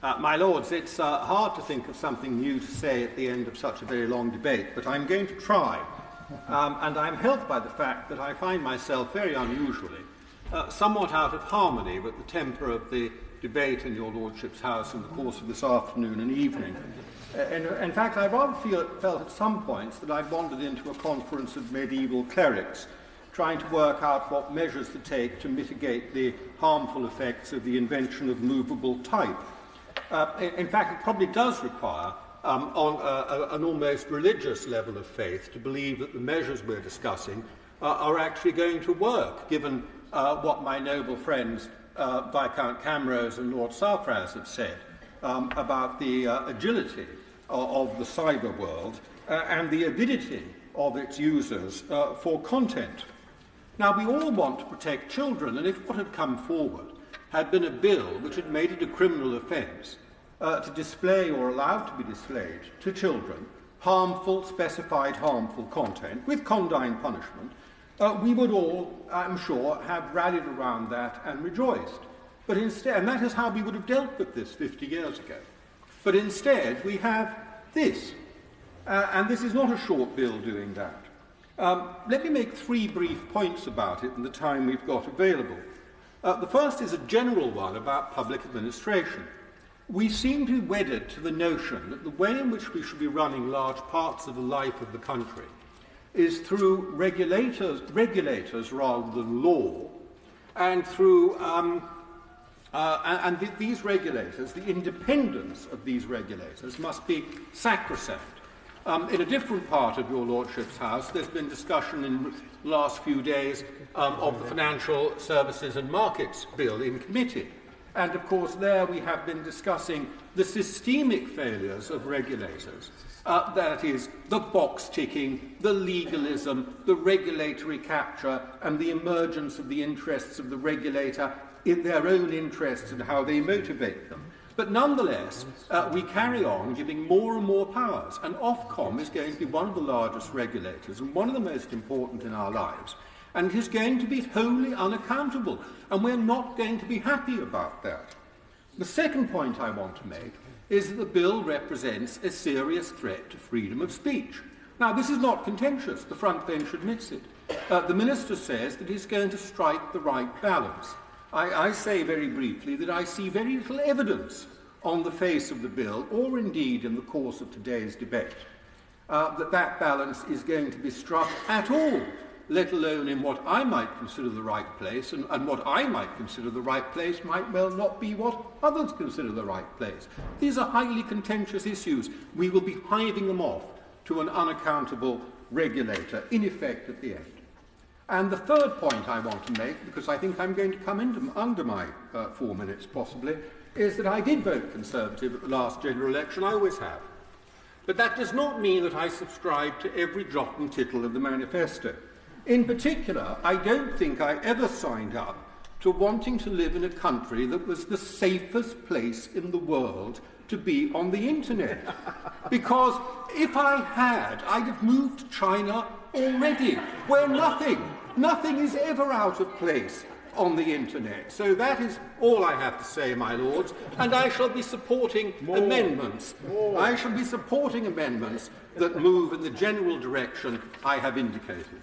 My Lords, it's hard to think of something new to say at the end of such a very long debate, but I'm going to try. And I'm helped by the fact that I find myself very unusually somewhat out of harmony with the temper of the debate in your Lordship's House in the course of this afternoon and evening. In fact, I rather felt at some points that I'd wandered into a conference of medieval clerics, trying to work out what measures to take to mitigate the harmful effects of the invention of movable type. In fact, it probably does require an almost religious level of faith to believe that the measures we're discussing are actually going to work, given what my noble friends Viscount Camrose and Lord Sarfraz have said about the agility of the cyber world and the avidity of its users for content. Now, we all want to protect children, and if what had come forward had been a bill which had made it a criminal offence to display or allow to be displayed to children specified harmful content with condign punishment, we would all, I'm sure, have rallied around that and rejoiced. But instead, and that is how we would have dealt with this 50 years ago. But instead, we have this. And this is not a short bill doing that. Let me make 3 brief points about it in the time we've got available. The first is a general one about public administration. We seem to be wedded to the notion that the way in which we should be running large parts of the life of the country is through regulators rather than law, and through these regulators, the independence of these regulators must be sacrosanct. In a different part of your Lordship's House, there's been discussion in the last few days of the Financial Services and Markets Bill in committee. And, of course, there we have been discussing the systemic failures of regulators. That is, the box-ticking, the legalism, the regulatory capture, and the emergence of the interests of the regulator in their own interests and how they motivate them. But nonetheless, we carry on giving more and more powers, and Ofcom is going to be one of the largest regulators and one of the most important in our lives, and it is going to be wholly unaccountable, and we're not going to be happy about that. The second point I want to make is that the bill represents a serious threat to freedom of speech. Now, this is not contentious. The front bench admits it. The Minister says that he's going to strike the right balance. I say very briefly that I see very little evidence on the face of the bill, or indeed in the course of today's debate, that balance is going to be struck at all, let alone in what I might consider the right place, and what I might consider the right place might well not be what others consider the right place. These are highly contentious issues. We will be hiving them off to an unaccountable regulator, in effect, at the end. And the third point I want to make, because I think I'm going to come under my 4 minutes possibly, is that I did vote Conservative at the last general election. I always have. But that does not mean that I subscribe to every jot and tittle of the manifesto. In particular, I don't think I ever signed up to wanting to live in a country that was the safest place in the world to be on the internet. Because if I had, I'd have moved to China already, where nothing is ever out of place on the internet. So that is all I have to say, my lords, and I shall be supporting amendments. I shall be supporting amendments that move in the general direction I have indicated.